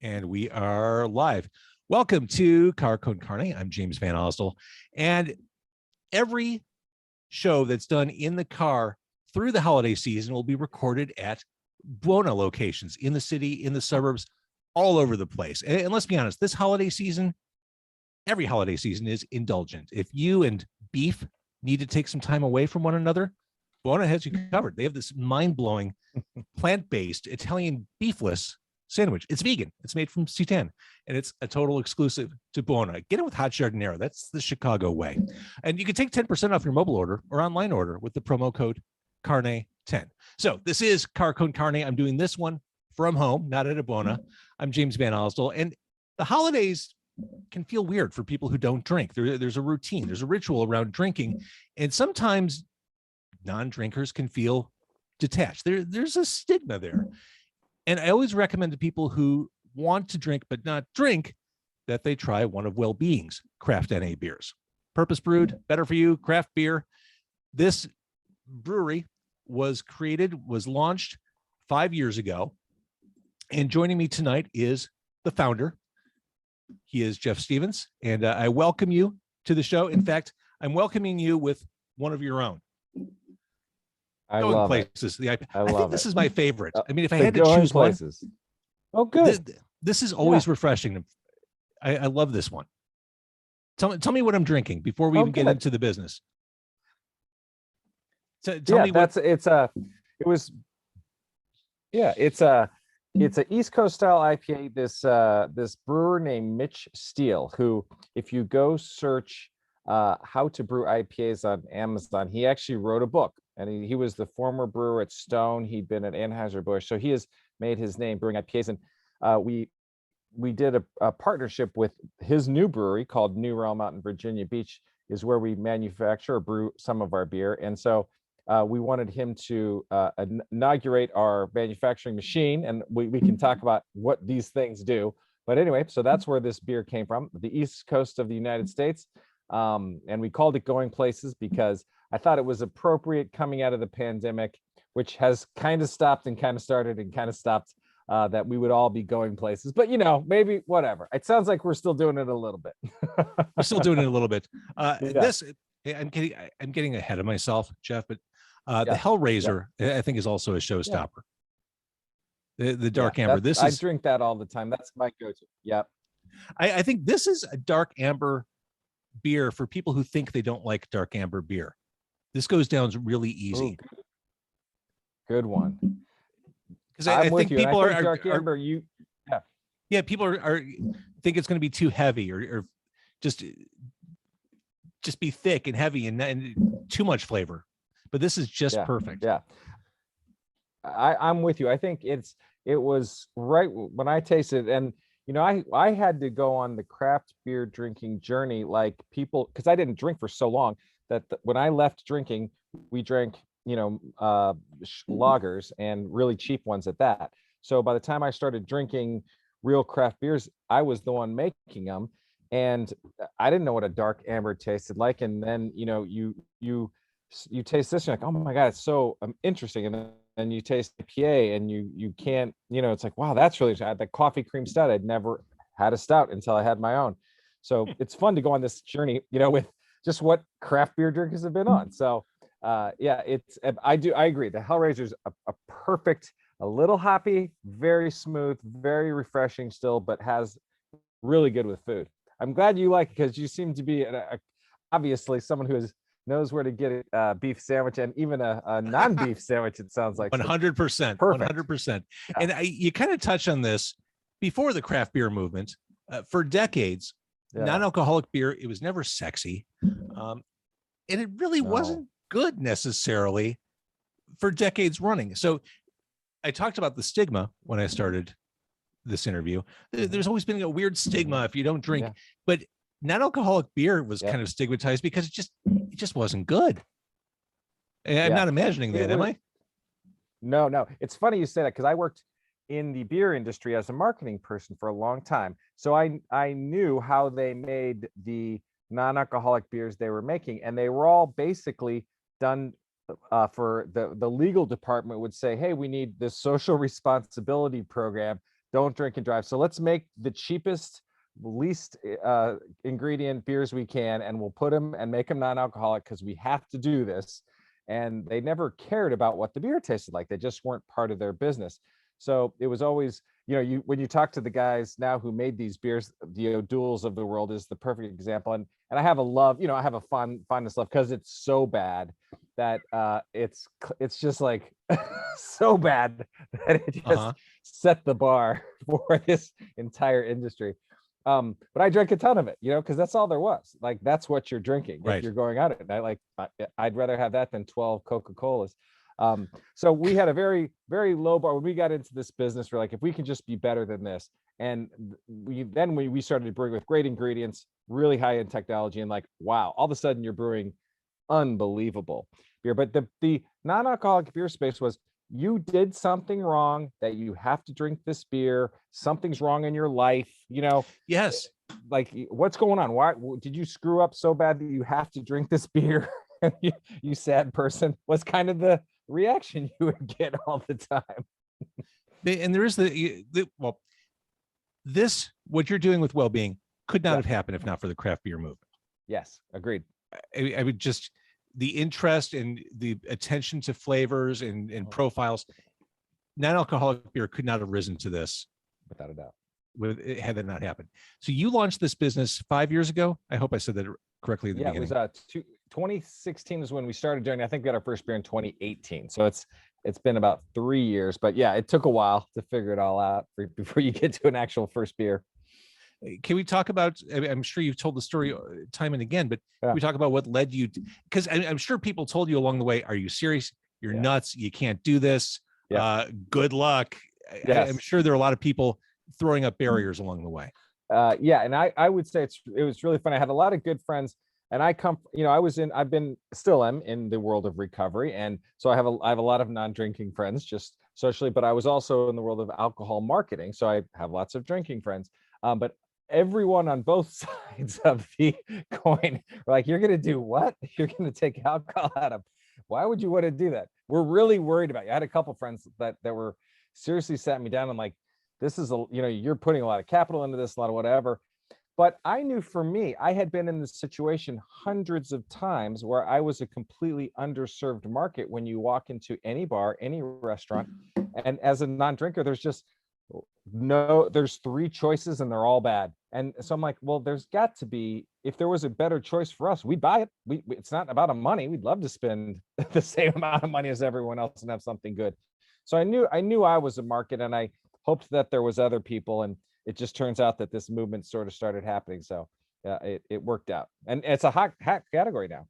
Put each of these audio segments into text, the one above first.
And we are live. Welcome to Car Con Carne. I'm James Van Osdel. And every show that's done in the car through the holiday season will be recorded at Buona locations in the city, in the suburbs, all over the place. And let's be honest, this holiday season, every holiday season is indulgent. If you and beef need to take some time away from one another, Buona has you covered. They have this mind-blowing plant-based Italian beefless sandwich. It's vegan. It's made from seitan, and it's a total exclusive to Buona. Get it with hot giardiniera. That's the Chicago way. And you can take 10% off your mobile order or online order with the promo code CARNE10. So this is Car Con Carne. I'm doing this one from home, not at a Buona. I'm James Van Osdel, and the holidays can feel weird for people who don't drink. There's a routine, there's a ritual around drinking, and sometimes non-drinkers can feel detached. There's a stigma there. And I always recommend to people who want to drink but not drink that they try one of Well Being's craft NA beers. Purpose brewed, better for you, craft beer. This brewery was launched 5 years ago. And joining me tonight is the founder. He is Jeff Stevens, and I welcome you to the show. In fact, I'm welcoming you with one of your own. I love places. it. I think this is my favorite. I mean, if I The had to choose places. one, oh, good. This is always refreshing. I love this one. Tell me what I'm drinking before we even get into the business. So tell me what it's a East Coast style IPA. This brewer named Mitch Steele, who, if you go search how to brew IPAs on Amazon, he actually wrote a book, and he was the former brewer at Stone. He'd been at Anheuser-Busch, so he has made his name brewing IPAs. And we did a partnership with his new brewery called New Realm out in Virginia Beach, is where we manufacture or brew some of our beer. And so we wanted him to inaugurate our manufacturing machine, and we can talk about what these things do. But anyway, so that's where this beer came from, the East Coast of the United States. And we called it Going Places because I thought it was appropriate coming out of the pandemic, which has kind of stopped and kind of started and kind of stopped, that we would all be going places. But, maybe whatever. It sounds like we're still doing it a little bit. we're still doing it a little bit. Yeah. I'm getting ahead of myself, Jeff, but the Hellraiser, I think, is also a showstopper. The dark amber. I drink that all the time. That's my go-to. Yep. I think this is a dark amber beer for people who think they don't like dark amber beer. This goes down really easy. Ooh, good one. Because I think people are dark amber. People are think it's going to be too heavy or just be thick and heavy and too much flavor. But this is just perfect. Yeah, I'm with you. I think it was right when I tasted it, and I had to go on the craft beer drinking journey like people, because I didn't drink for so long that when I left drinking, we drank lagers, and really cheap ones at that. So by the time I started drinking real craft beers, I was the one making them, and I didn't know what a dark amber tasted like. And then you taste this, and you're like, oh my god, it's so interesting. And then you taste IPA, and you can't, it's like, wow, that's really. I had the coffee cream stout. I'd never had a stout until I had my own. So it's fun to go on this journey, with just what craft beer drinkers have been on. So I agree. The Hellraiser is a perfect, a little hoppy, very smooth, very refreshing still, but has really good with food. I'm glad you like it, because you seem to be obviously someone who knows where to get a beef sandwich, and even a non-beef sandwich, it sounds like. 100%. 100%. Yeah. And you kind of touched on this before the craft beer movement. For decades, non-alcoholic beer, it was never sexy. And it really wasn't good necessarily for decades running. So I talked about the stigma when I started this interview. There's always been a weird stigma if you don't drink, but non-alcoholic beer was kind of stigmatized because it just wasn't good. And I'm not imagining that, am I? No. It's funny you say that, because I worked in the beer industry as a marketing person for a long time. So I knew how they made the non-alcoholic beers they were making, and they were all basically done for the legal department would say, hey, we need this social responsibility program don't drink and drive. So let's make the cheapest, least ingredient beers we can, and we'll put them and make them non-alcoholic because we have to do this. And they never cared about what the beer tasted like. They just weren't part of their business. So it was always, when you talk to the guys now who made these beers, the O'Douls of the world is the perfect example. And I have a love, I have a fondness love because it's so bad that it's just like so bad that it just set the bar for this entire industry. But I drank a ton of it, because that's all there was. Like, that's what you're drinking. Right. If you're going out at night, like I'd rather have that than 12 Coca-Colas. So we had a very, very low bar. When we got into this business, we're like, if we can just be better than this. And we started brewing with great ingredients, really high end technology, and like, wow, all of a sudden you're brewing unbelievable beer. But the non-alcoholic beer space was, you did something wrong that you have to drink this beer. Something's wrong in your life, Yes. Like, what's going on? Why did you screw up so bad that you have to drink this beer? you sad person, was kind of the reaction you would get all the time. And there is what you're doing with Well Being could not have happened if not for the craft beer movement. Yes, agreed. I would just, the interest and the attention to flavors and profiles, non-alcoholic beer could not have risen to this Without a doubt. Had that not happened. So you launched this business 5 years ago. I hope I said that correctly at the beginning. It was 2016 is when we started doing. I think we got our first beer in 2018. So it's been about 3 years, but yeah, it took a while to figure it all out before you get to an actual first beer. Can we talk about, I'm sure you've told the story time and again, but can we talk about what led you to, because I'm sure people told you along the way, are you serious? You're nuts. You can't do this. Good luck. Yes. I'm sure there are a lot of people throwing up barriers along the way. And I would say it was really fun. I had a lot of good friends, and I've been, still am in the world of recovery. And so I have a lot of non-drinking friends just socially, but I was also in the world of alcohol marketing. So I have lots of drinking friends. But everyone on both sides of the coin were like, you're going to do what? You're going to take alcohol out of, why would you want to do that? We're really worried about you. I had a couple friends that were seriously sat me down and like, this is you're putting a lot of capital into this, a lot of whatever. But I knew for me, I had been in this situation hundreds of times where I was a completely underserved market. When you walk into any bar, any restaurant, and as a non-drinker, there's three choices and they're all bad. And so I'm like, well, there's got to be, if there was a better choice for us, we'd buy it. It's not about money. We'd love to spend the same amount of money as everyone else and have something good. So I knew I was a market, and I hoped that there was other people, and it just turns out that this movement sort of started happening. So it worked out, and it's a hot category now.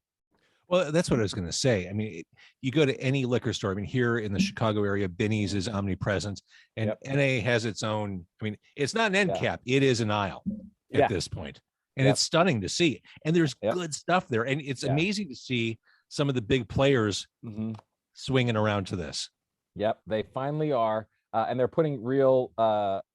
Well, that's what I was going to say. I mean, you go to any liquor store. I mean, here in the Chicago area, Binny's is omnipresent, and NA has its own. I mean, it's not an end cap; it is an aisle at this point, and it's stunning to see. And there's good stuff there, and it's amazing to see some of the big players swinging around to this. Yep, they finally are, and they're putting real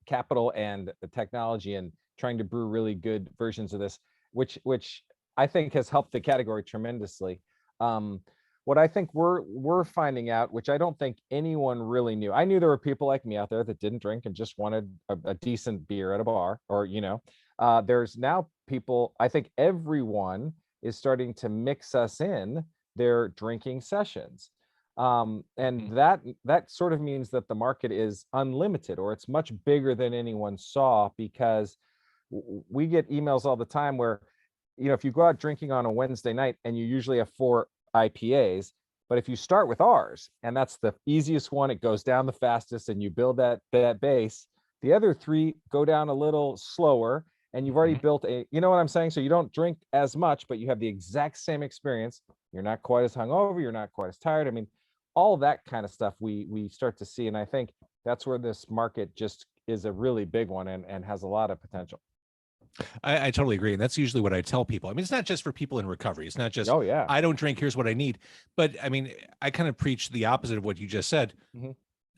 capital and technology and trying to brew really good versions of this, which I think has helped the category tremendously. What I think we're finding out, which I don't think anyone really knew. I knew there were people like me out there that didn't drink and just wanted a decent beer at a bar, or there's now people. I think everyone is starting to mix us in their drinking sessions. And that sort of means that the market is unlimited, or it's much bigger than anyone saw, because we get emails all the time where, if you go out drinking on a Wednesday night and you usually have 4 IPAs, but if you start with ours, and that's the easiest one, it goes down the fastest, and you build that base, the other 3 go down a little slower, and you've already built you know what I'm saying? So you don't drink as much, but you have the exact same experience. You're not quite as hungover. You're not quite as tired. I mean, all that kind of stuff we start to see. And I think that's where this market just is a really big one, and has a lot of potential. I totally agree. And that's usually what I tell people. I mean, it's not just for people in recovery. It's not just, I don't drink, here's what I need. But I mean, I kind of preach the opposite of what you just said.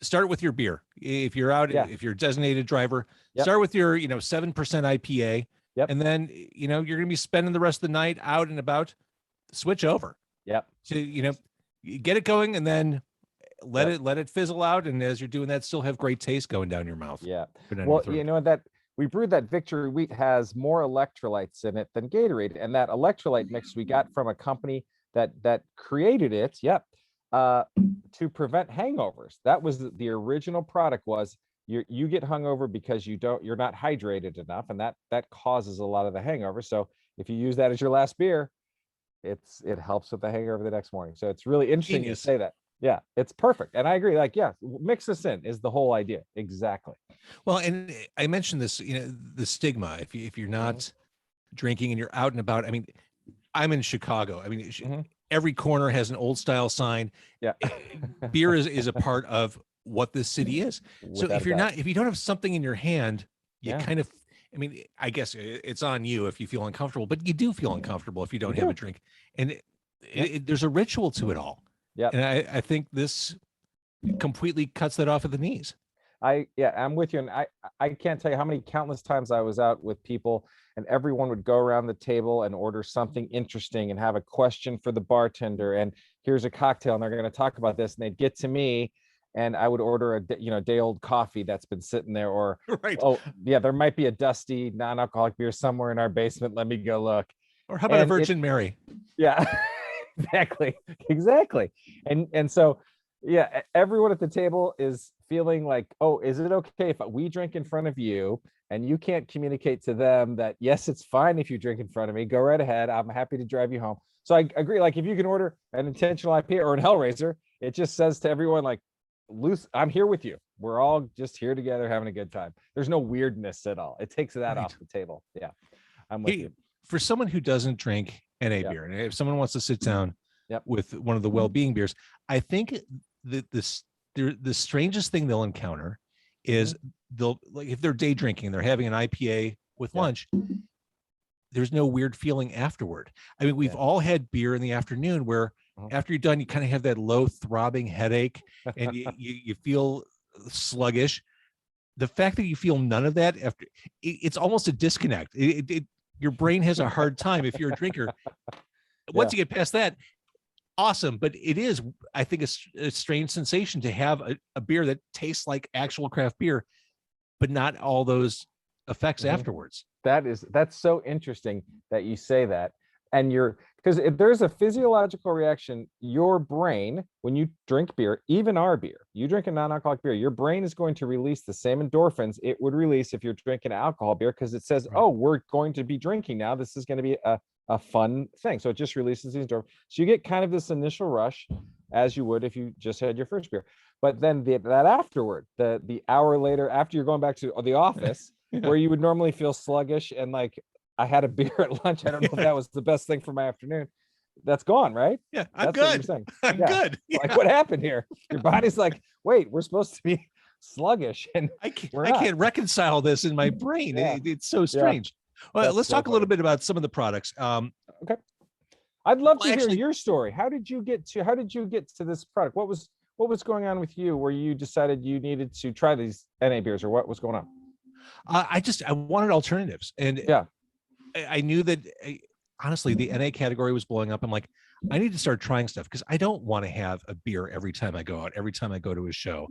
Start with your beer. If you're out, if you're a designated driver, start with your, 7% IPA. And then, you're going to be spending the rest of the night out and about. Switch over. To, get it going. And then let it fizzle out, and as you're doing that, still have great taste going down your mouth. Yeah. Going down Well, your you throat. know that we brewed that Victory Wheat has more electrolytes in it than Gatorade, and that electrolyte mix we got from a company that created it. Yep. To prevent hangovers. That was the original product. Was you get hungover because you're not hydrated enough, and that causes a lot of the hangover. So if you use that as your last beer, it helps with the hangover the next morning. So it's really interesting you Genius. say that. Yeah, it's perfect. And I agree. Like, yeah, mix this in is the whole idea. Exactly. Well, and I mentioned this, the stigma. If you're not drinking and you're out and about, I mean, I'm in Chicago. I mean, every corner has an old style sign. Yeah. Beer is a part of what this city is. So Without a doubt. if you don't have something in your hand, you Yeah. kind of, I mean, I guess it's on you if you feel uncomfortable, but you do feel uncomfortable if you don't have a drink. And there's a ritual to it all. Yeah. And I think this completely cuts that off at the knees. I'm with you. And I can't tell you how many countless times I was out with people and everyone would go around the table and order something interesting and have a question for the bartender. And here's a cocktail and they're going to talk about this. And they'd get to me and I would order a day old coffee that's been sitting there, or, Right. oh yeah, there might be a dusty non-alcoholic beer somewhere in our basement. Let me go look. Or how about a Virgin Mary? Yeah, exactly. And so, yeah, everyone at the table is feeling like, oh, is it okay if we drink in front of you and you can't communicate to them that, yes, it's fine if you drink in front of me, go right ahead. I'm happy to drive you home. So I agree. Like if you can order an intentional IPA or an Hellraiser, it just says to everyone like, loose, I'm here with you. We're all just here together having a good time. There's no weirdness at all. It takes that off the table. Yeah, I'm with you. For someone who doesn't drink NA beer, and if someone wants to sit down with one of the Well Being beers, I think that the strangest thing they'll encounter is they'll, like, if they're day drinking, they're having an IPA with lunch, there's no weird feeling afterward. I mean, we've all had beer in the afternoon where after you're done, you kind of have that low throbbing headache and you feel sluggish. The fact that you feel none of that after, it's almost a disconnect. Your brain has a hard time if you're a drinker. Once you get past that, awesome. But it is, I think, a strange sensation to have a beer that tastes like actual craft beer, but not all those effects afterwards. That's so interesting that you say that. And because if there's a physiological reaction, your brain, when you drink beer, even our beer, you drink a non-alcoholic beer, your brain is going to release the same endorphins it would release if you're drinking alcohol beer, because it says, oh, we're going to be drinking now. This is going to be a fun thing. So it just releases these endorphins. So you get kind of this initial rush as you would if you just had your first beer. But then that afterward, the hour later, after you're going back to the office, where you would normally feel sluggish and like, I had a beer at lunch, I don't know if that was the best thing for my afternoon. That's gone, right? Yeah, I'm That's good. What you're saying. I'm good. Like, what happened here? Your body's like, wait, we're supposed to be sluggish, and I can't reconcile this in my brain. It's so strange. Well, let's talk a little bit about some of the products. Okay. I'd love to hear your story. How did you get to this product? What was going on with you where you decided you needed to try these NA beers, or what was going on? I wanted alternatives, and I knew that honestly the NA category was blowing up. I'm like, I need to start trying stuff because I don't want to have a beer every time I go out, every time I go to a show.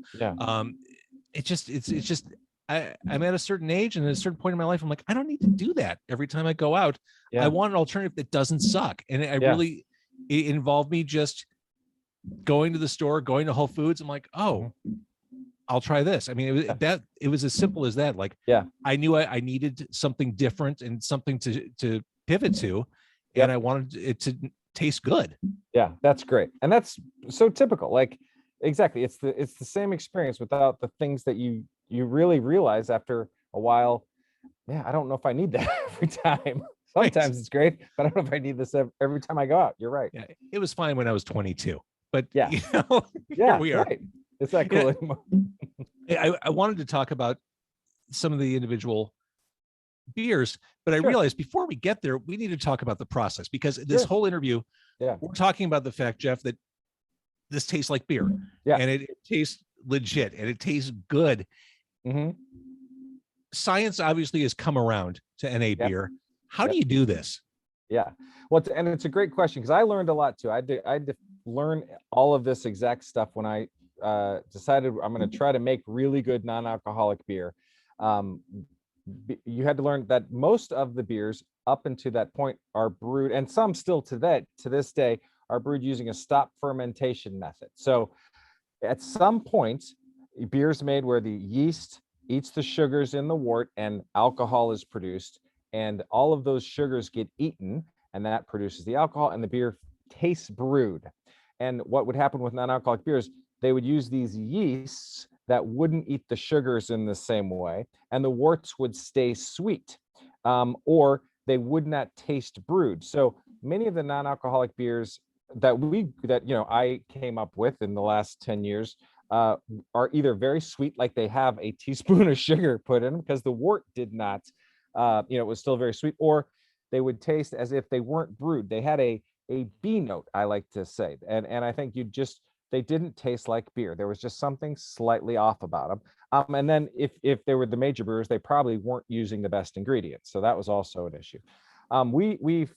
It's just I'm at a certain age and at a certain point in my life, I'm like, I don't need to do that every time I go out. I want an alternative that doesn't suck. And it involved me just going to the store, going to Whole Foods. I'm like, oh, I'll try this. I mean, it was as simple as that. Like, I knew I needed something different and something to pivot to, and I wanted it to taste good. Yeah, that's great. And that's so typical. Like, exactly. It's the same experience without the things that you really realize after a while. Yeah, I don't know if I need that every time. Sometimes it's great, but I don't know if I need this every time I go out. You're right. Yeah, it was fine when I was 22, but here we are. Right. It's not cool anymore. I wanted to talk about some of the individual beers, but I realized before we get there, we need to talk about the process, because this whole interview, we're talking about the fact, Jeff, that this tastes like beer, and it tastes legit, and it tastes good. Science obviously has come around to NA beer. How do you do this? Yeah, well, and it's a great question, because I learned a lot too. I had to learn all of this exact stuff when I decided I'm going to try to make really good non-alcoholic beer, you had to learn that most of the beers up until that point are brewed, and some still to this day are brewed using a stop fermentation method. So at some point, beer's made where the yeast eats the sugars in the wort and alcohol is produced, and all of those sugars get eaten, and that produces the alcohol, and the beer tastes brewed. And what would happen with non-alcoholic beers, they would use these yeasts that wouldn't eat the sugars in the same way, and the worts would stay sweet, or they would not taste brewed. So many of the non-alcoholic beers that I came up with in the last 10 years are either very sweet, like they have a teaspoon of sugar put in them because the wort did not, it was still very sweet, or they would taste as if they weren't brewed. They had a B note, I like to say, and I think they didn't taste like beer. There was just something slightly off about them. And then if they were the major brewers, they probably weren't using the best ingredients, so that was also an issue. We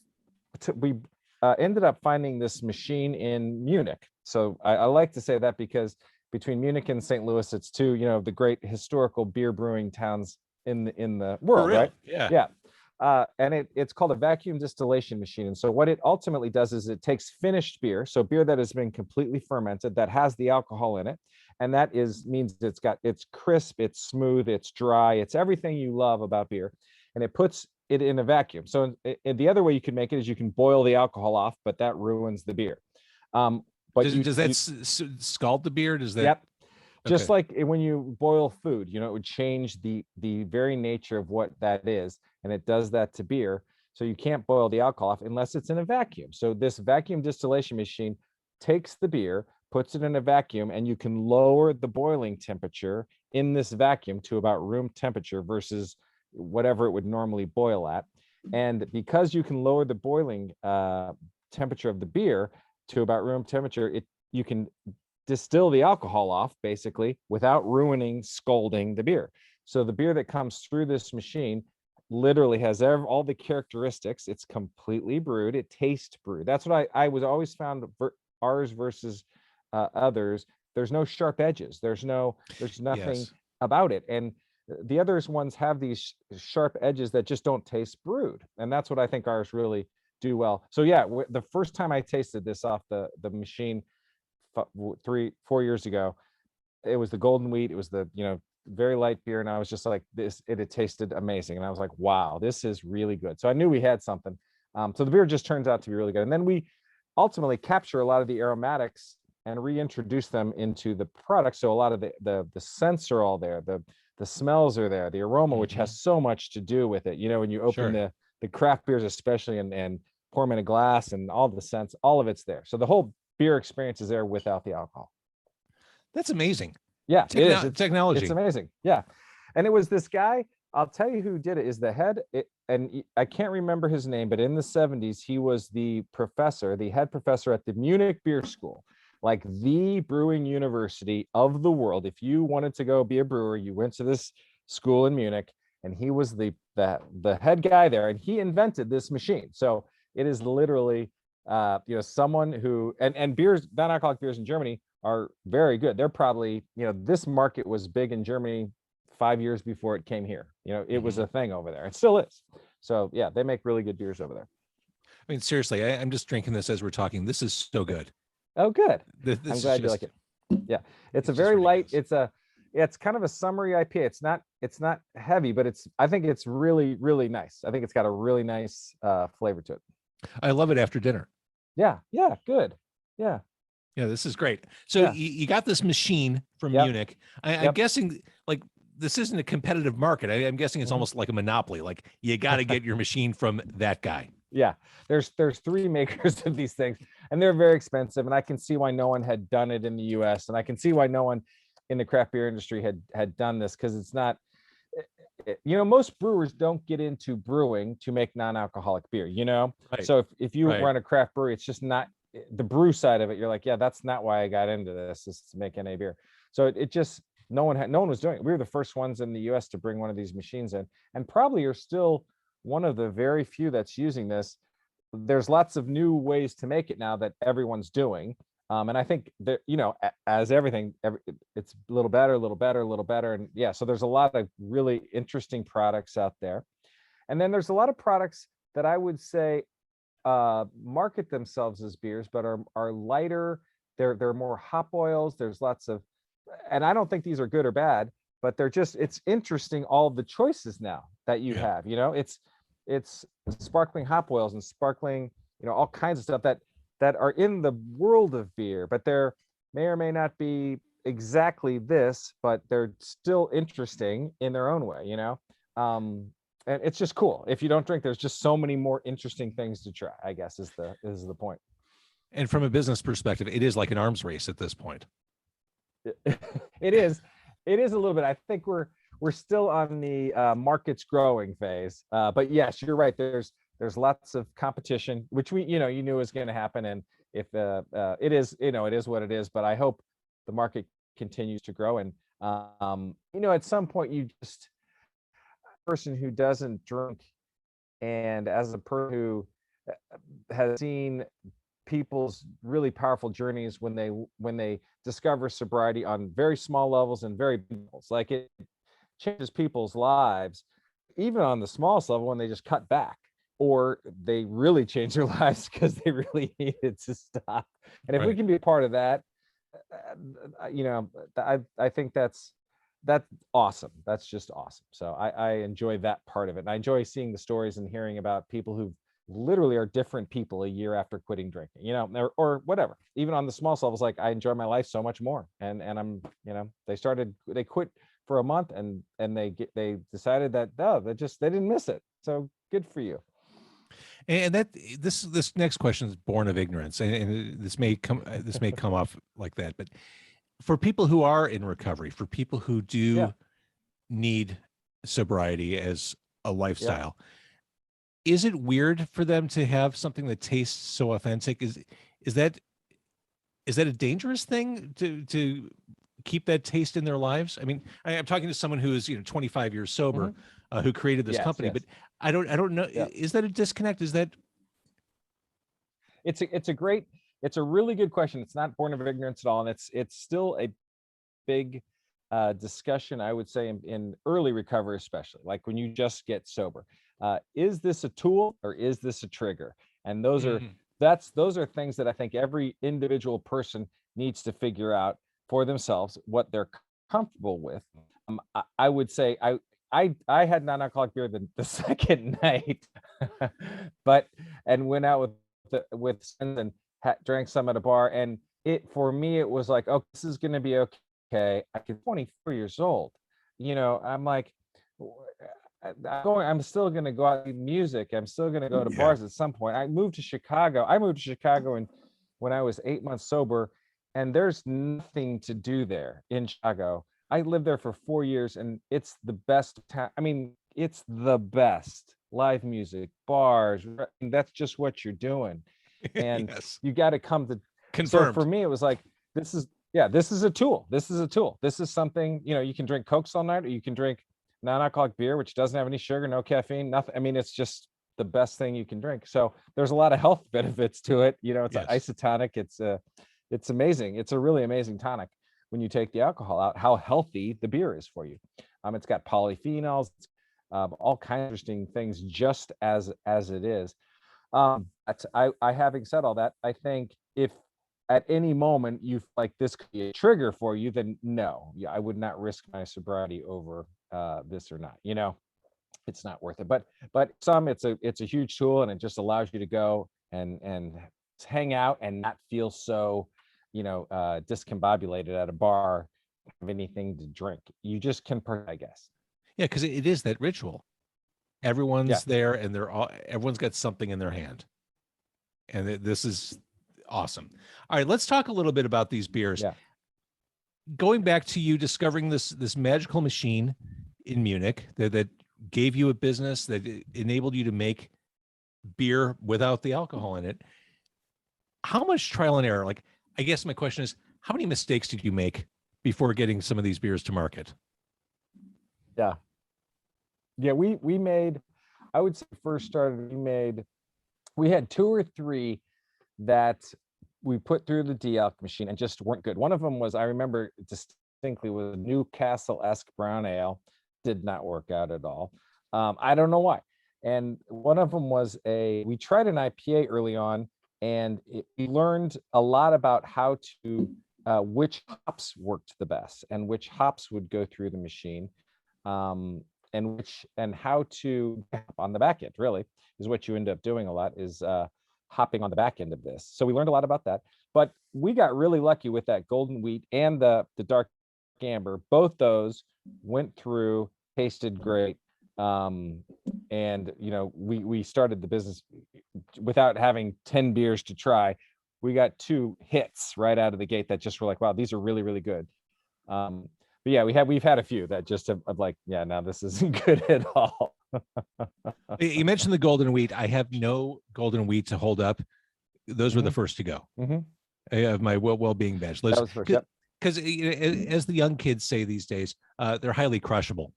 ended up finding this machine in Munich. So I like to say that because between Munich and St. Louis, it's two, the great historical beer brewing towns in the world, right? Yeah. Yeah. And it's called a vacuum distillation machine. And so what it ultimately does is it takes finished beer, so beer that has been completely fermented, that has the alcohol in it, and that means it's crisp, it's smooth, it's dry, it's everything you love about beer, and it puts it in a vacuum. So the other way you can make it is you can boil the alcohol off, but that ruins the beer. But does that scald the beer? Does that? Yep. Just like when you boil food, it would change the very nature of what that is, and it does that to beer. So you can't boil the alcohol off unless it's in a vacuum. So this vacuum distillation machine takes the beer, puts it in a vacuum, and you can lower the boiling temperature in this vacuum to about room temperature versus whatever it would normally boil at. And because you can lower the boiling temperature of the beer to about room temperature, you can distill the alcohol off basically without scalding the beer. So the beer that comes through this machine literally has all the characteristics. It's completely brewed. It tastes brewed. That's what I was always found ours versus others. There's no sharp edges. There's nothing about it. And the others ones have these sharp edges that just don't taste brewed. And that's what I think ours really do well. So yeah, the first time I tasted this off the machine 3-4 years ago, it was the golden wheat. It was the very light beer, and I was just like, this, it had tasted amazing, and I was like, wow, this is really good. So I knew we had something. So the beer just turns out to be really good, and then we ultimately capture a lot of the aromatics and reintroduce them into the product. So a lot of the scents are all there, the smells are there, the aroma, which has so much to do with it. When you open the craft beers especially and pour them in a glass, and all the scents, all of it's there. So the whole beer experience is there without the alcohol. That's amazing. Yeah, it is. Technology. It's amazing. Yeah. And it was this guy, I'll tell you who did it, is the head, and I can't remember his name, but in the 70s, he was the head professor at the Munich Beer School, like the brewing university of the world. If you wanted to go be a brewer, you went to this school in Munich, and he was the head guy there, and he invented this machine. So it is literally someone who, and beers, non-alcoholic beers in Germany are very good. They're probably, this market was big in Germany 5 years before it came here. It was a thing over there. It still is. So yeah, they make really good beers over there. I mean, seriously, I'm just drinking this as we're talking. This is so good. Oh, good. I'm glad you like it. Yeah. It's a very light, it's kind of a summery IPA. It's not heavy, but I think it's really, really nice. I think it's got a really nice flavor to it. I love it after dinner. Yeah. Yeah. Good. Yeah. Yeah, this is great. So you got this machine from Munich. I'm guessing like this isn't a competitive market. I'm guessing it's almost like a monopoly. Like you got to get your machine from that guy. Yeah, there's 3 makers of these things, and they're very expensive. And I can see why no one had done it in the U.S. And I can see why no one in the craft beer industry had done this, because it's not. Most brewers don't get into brewing to make non-alcoholic beer. Right. So if you run a craft brewery, it's just not the brew side of it. You're like, yeah, that's not why I got into this, is to make NA beer. So it just no one was doing it. We were the first ones in the US to bring one of these machines in, and probably are still one of the very few that's using this. There's lots of new ways to make it now that everyone's doing, And I think that, as everything, it's a little better, a little better, a little better. And yeah, so there's a lot of really interesting products out there. And then there's a lot of products that I would say market themselves as beers, but are lighter. They're more hop oils. There's lots of, and I don't think these are good or bad, but it's interesting, all the choices now that you Yeah. have. It's sparkling hop oils and sparkling, all kinds of stuff that are in the world of beer, but they're may or may not be exactly this, but they're still interesting in their own way. And it's just cool. If you don't drink, there's just so many more interesting things to try, I guess is the point. And from a business perspective, it is like an arms race at this point. It is a little bit. I think we're still on the market's growing phase, but yes, you're right. There's lots of competition, which you knew was going to happen. And if it is, it is what it is, but I hope the market continues to grow. And at some point, person who doesn't drink, and as a person who has seen people's really powerful journeys when they discover sobriety on very small levels and very big levels, like it changes people's lives, even on the smallest level when they just cut back, or they really change their lives because they really needed to stop. And if we can be a part of that, I think that's awesome. That's just awesome. So I enjoy that part of it. And I enjoy seeing the stories and hearing about people who literally are different people a year after quitting drinking, or whatever. Even on the small levels, like I enjoy my life so much more. And I'm, they quit for a month and they decided that they didn't miss it. So good for you. And this next question is born of ignorance, and this may come off like that, but for people who are in recovery, for people who do need sobriety as a lifestyle, is it weird for them to have something that tastes so authentic? Is that a dangerous thing to keep that taste in their lives? I mean, I'm talking to someone who is 25 years sober, who created this company, but I don't know. Is that a disconnect? Is that? It's a really good question. It's not born of ignorance at all, and it's still a big discussion, I would say, in early recovery, especially like when you just get sober. Is this a tool or is this a trigger? And those are things that I think every individual person needs to figure out for themselves, what they're comfortable with. I would say I had non-alcoholic beer the second night, and went out with friends and drank some at a bar, and for me it was like, oh, this is going to be okay. I'm 24 years old. I'm like, I'm still going to go out and music. I'm still going to go to bars at some point. I moved to Chicago when I was 8 months sober, and there's nothing to do there in Chicago. I lived there for 4 years, and it's the best town. I mean, it's the best. Live music, bars, that's just what you're doing. And you got to come to confirmed. So for me, it was like, this is a tool. This is something, you can drink Cokes all night, or you can drink non-alcoholic beer, which doesn't have any sugar, no caffeine, nothing. I mean, it's just the best thing you can drink. So there's a lot of health benefits to it. It's an isotonic. It's amazing. It's a really amazing tonic when you take the alcohol out, how healthy the beer is for you. It's got polyphenols, all kinds of interesting things, just as it is. Having said all that, I think if at any moment you feel like this could be a trigger for you, then no, I would not risk my sobriety over this or not. It's not worth it. But it's a huge tool, and it just allows you to go and hang out and not feel so discombobulated at a bar, have anything to drink. You just can, I guess. Yeah, because it is that ritual. Everyone's there, and everyone's got something in their hand, and this is awesome. All right, let's talk a little bit about these beers. Going back to you discovering this magical machine in Munich that gave you a business, that enabled you to make beer without the alcohol in it. How much trial and error? Like, I guess my question is, how many mistakes did you make before getting some of these beers to market? We made, I would say first started, we had 2 or 3 that we put through the de-alc machine and just weren't good. One of them was, I remember distinctly, was a Newcastle-esque brown ale. Did not work out at all. I don't know why. And one of them was we tried an IPA early on, and we learned a lot about how to, which hops worked the best and which hops would go through the machine. And how to on the back end, really, is what you end up doing a lot, is hopping on the back end of this. So we learned a lot about that, but we got really lucky with that golden wheat and the dark amber. Both those went through, tasted great. And we started the business without having 10 beers to try. We got 2 hits right out of the gate that just were like, wow, these are really, really good. But yeah, we've had a few that just have like, yeah, no, this isn't good at all. You mentioned the golden wheat. I have no golden wheat to hold up. Those were the first to go. I have my Well Being badge. That was first, yep. Because as the young kids say these days, they're highly crushable.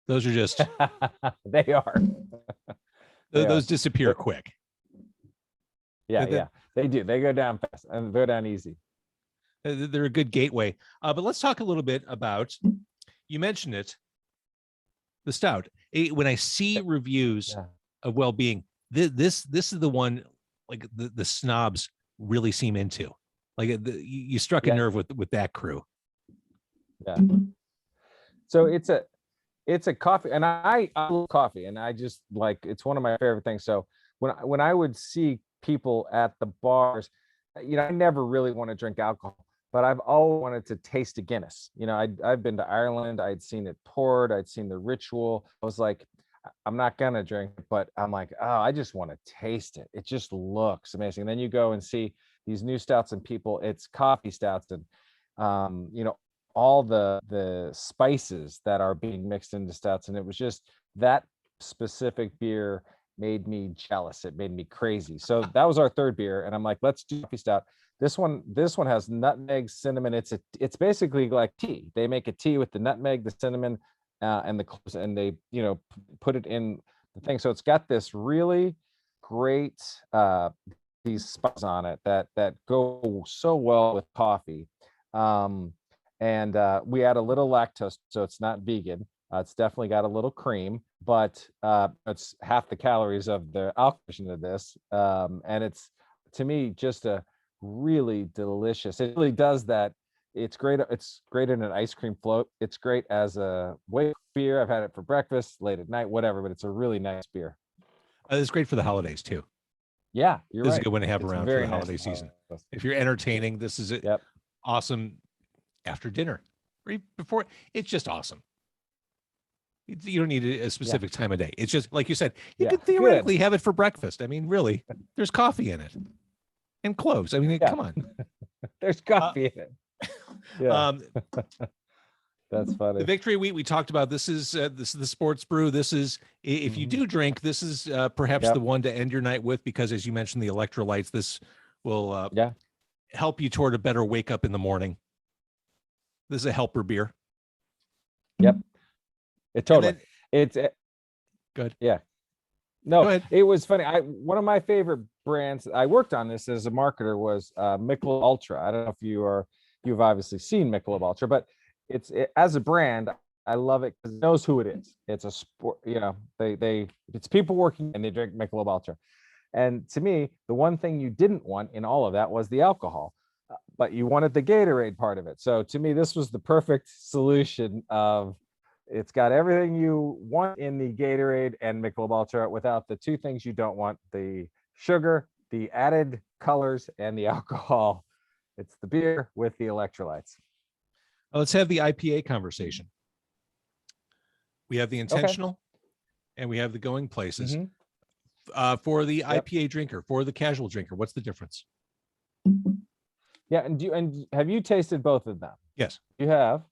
Those are just they are. Those disappear quick. Yeah, they do. They go down fast and go down easy. They're a good gateway. But let's talk a little bit about, you mentioned it, the stout. When I see reviews of Well Being, this is the one, like the snobs really seem into. Like you struck a nerve with that crew. Yeah. So it's a coffee, and I love coffee, and I just like, it's one of my favorite things. So when I would see people at the bars, I never really want to drink alcohol, but I've always wanted to taste a Guinness. I've been to Ireland, I'd seen it poured, I'd seen the ritual. I was like, I'm not gonna drink it, but I'm like, oh, I just want to taste it. It just looks amazing. And then you go and see these new stouts, and people, it's coffee stouts, and all the spices that are being mixed into stouts. And it was just, that specific beer made me jealous. It made me crazy. So that was our third beer, and I'm like, let's do coffee stout. This one has nutmeg, cinnamon. It's basically like tea. They make a tea with the nutmeg, the cinnamon, and the cloves, and they put it in the thing. So it's got this really great these spices on it that go so well with coffee. And we add a little lactose, so it's not vegan. It's definitely got a little cream, but it's half the calories of the alcohol version of this. And it's, to me, just a really delicious. It really does that. It's great. It's great in an ice cream float. It's great as a weight beer. I've had it for breakfast, late at night, whatever, but it's a really nice beer. It's great for the holidays too. Yeah, you're right. This is a good one to have around for the holiday season. If you're entertaining, this is it. Awesome after dinner, right before. It's just awesome. You don't need a specific time of day. It's just, like you said, you could theoretically have it for breakfast. I mean, really, there's coffee in it and cloves. I mean, come on. There's coffee in it. That's funny. The Victory Wheat we talked about. This is the sports brew. This is, if you do drink, this is perhaps the one to end your night with, because as you mentioned, the electrolytes, this will help you toward a better wake up in the morning. This is a helper beer. Yep. It totally. It's good. Yeah. No, it was funny. One of my favorite brands, I worked on this as a marketer, was Michelob Ultra. I don't know if you've obviously seen Michelob Ultra, but as a brand, I love it because it knows who it is. It's a sport, it's people working and they drink Michelob Ultra. And to me, the one thing you didn't want in all of that was the alcohol, but you wanted the Gatorade part of it. So to me, this was the perfect solution of, it's got everything you want in the Gatorade and Michelob Ultra without the two things you don't want: the sugar, the added colors, and the alcohol. It's the beer with the electrolytes. Well, let's have the IPA conversation. We have the intentional and we have the going places. For the IPA drinker, for the casual drinker, what's the difference? Yeah, and have you tasted both of them? Yes, you have.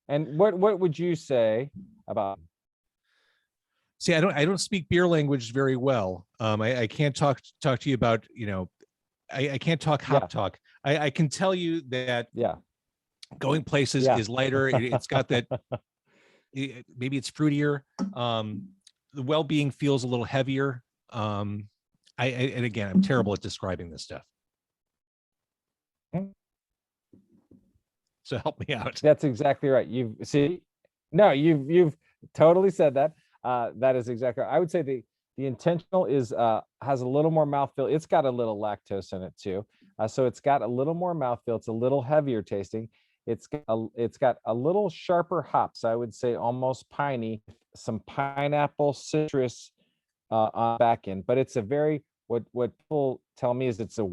And what would you say about? See, I don't speak beer language very well. I can't talk to you about, I can't talk hop talk. I can tell you that going places is lighter. It's got that, maybe it's fruitier. The Well Being feels a little heavier. And again, I'm terrible at describing this stuff. Mhm. So help me out. That's exactly right. You've totally said that. That is exactly right. I would say the intentional is has a little more mouthfeel. It's got a little lactose in it too. So it's got a little more mouthfeel. It's a little heavier tasting. It's got a little sharper hops. I would say almost piney, some pineapple citrus on the back end, but it's a very what people tell me is it's a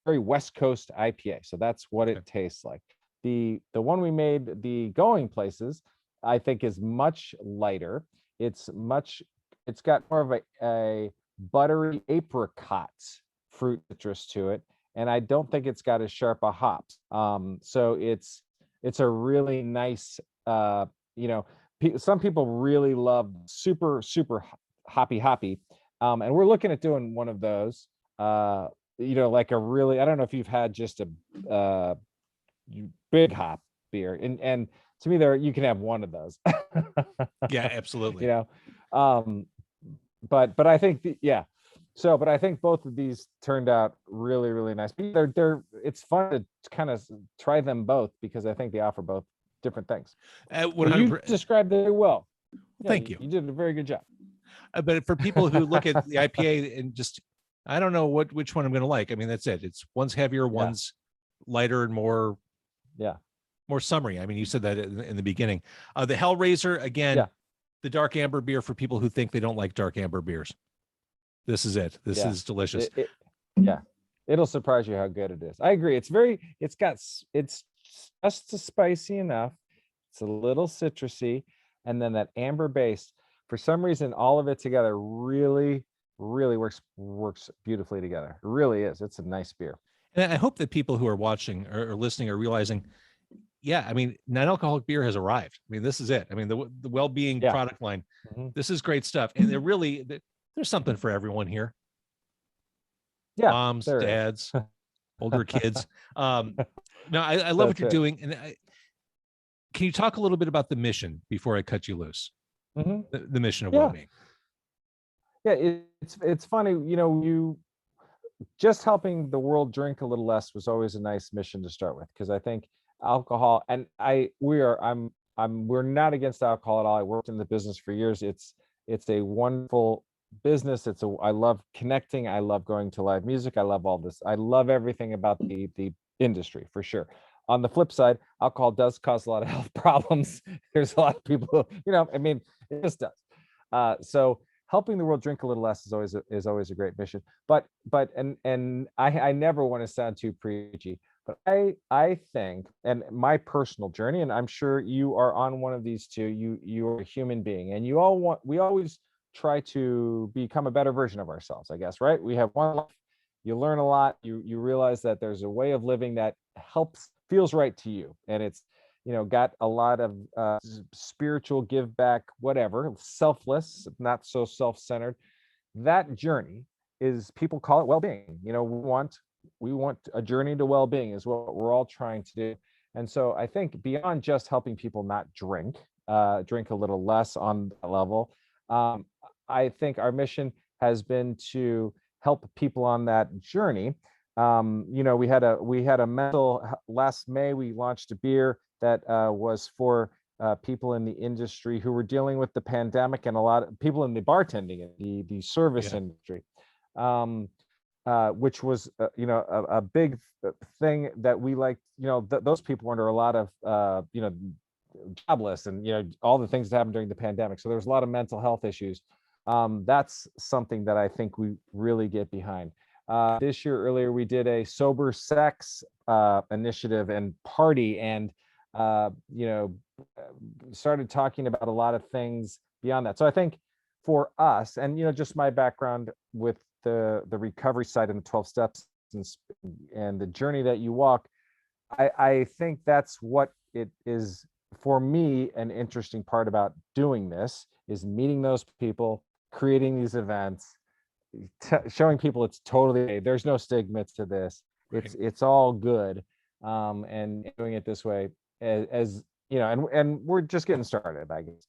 very West Coast IPA. So that's what Okay. it tastes like. The one we made, the Going Places, I think is much lighter. It's got more of a buttery apricot fruit citrus to it, and I don't think it's got as sharp a hops. So it's a really nice you know, some people really love super hoppy, and we're looking at doing one of those. Like a really, I don't know if you've had just a big hop beer, and to me, there you can have one of those. Yeah, you absolutely. know, um, but I think yeah. So, but I think both of these turned out really nice. They're it's fun to kind of try them both because I think they offer both different things. Well, you 100%. described it very well. Yeah, Thank you, you. you did a very good job. But for people who look at the IPA and just, I don't know which one I'm going to like. I mean, that's it. It's one's heavier, Yeah, one's lighter and more yeah, summery. I mean, you said that in the beginning. The Hellraiser, again, yeah, the dark amber beer for people who think they don't like dark amber beers. This is it. This yeah. is delicious. Yeah, it'll surprise you how good it is. I agree. It's just spicy enough. It's a little citrusy, and then that amber base. For some reason, all of it together really works beautifully together. It really is. It's a nice beer. And I hope that people who are watching or listening are realizing, yeah, I mean, non-alcoholic beer has arrived. I mean, this is it. I mean, the well-being Yeah. product line, Mhm. this is great stuff. And there's something for everyone here. Yeah, Moms, there is. dads, older kids. No, I love what That's you're it. doing. And can you talk a little bit about the mission before I cut you loose? Mhm. The mission of Yeah. well-being. Yeah, it's funny, you just helping the world drink a little less was always a nice mission to start with because I think alcohol and I we are I'm we're not against alcohol at all. I worked in the business for years. It's a wonderful business. I love connecting. I love going to live music. I love all this. I love everything about the industry for sure. On the flip side, alcohol does cause a lot of health problems. There's a lot of people, I mean, it just does. So helping the world drink a little less is always a great mission. And I never want to sound too preachy, but I think, and my personal journey, and I'm sure you are on one of these too. You're a human being, and we always try to become a better version of ourselves, I guess, right? We have one life. You learn a lot. You realize that there's a way of living that feels right to you, and it's got a lot of spiritual give back, whatever, selfless, not so self-centered. That journey is, people call it well-being. We want a journey to well-being is what we're all trying to do. And so I think beyond just helping people not drink a little less on that level, I think our mission has been to help people on that journey. We had a last May. We launched a beer that was for people in the industry who were dealing with the pandemic, and a lot of people in the bartending and the service Yeah. industry, which was a big thing that we like. Those people were under a lot of jobless, and all the things that happened during the pandemic. So there was a lot of mental health issues. That's something that I think we really get behind. This year earlier, we did a sober sex initiative and party, and uh, you know, started talking about a lot of things beyond that. So I think for us, and just my background with the recovery side and the 12 steps and the journey that you walk, I think that's what it is for me. An interesting part about doing this is meeting those people, creating these events, showing people it's totally, there's no stigma to this. Right. It's all good, and doing it this way as and we're just getting started, I guess.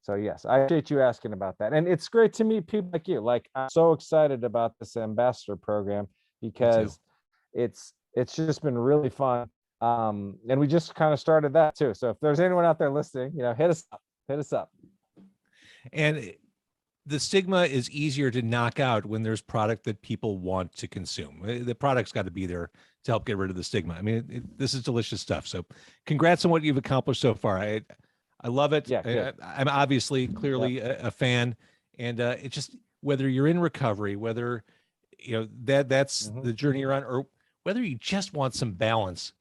So yes, I appreciate you asking about that, and it's great to meet people like you. Like, I'm so excited about this ambassador program Me too. because it's it's just been really fun. And we just kind of started that too. So if there's anyone out there listening, hit us up. And the stigma is easier to knock out when there's product that people want to consume. The product's got to be there to help get rid of the stigma. I mean, this is delicious stuff. So congrats on what you've accomplished so far. I love it. Yeah, I'm obviously clearly a fan, and it's just whether you're in recovery, whether that's the journey you're on, or whether you just want some balance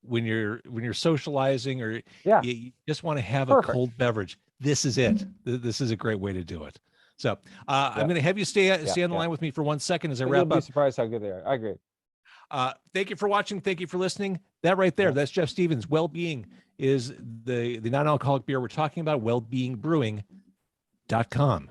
when you're socializing, or you just want to have a cold beverage. This is it. This is a great way to do it. So I'm going to have you stay on the line with me for 1 second as I wrap up. You'll be surprised how good they are. I agree. Thank you for watching. Thank you for listening. That right there, that's Jeff Stevens. Well Being is the non-alcoholic beer we're talking about. Wellbeingbrewing.com.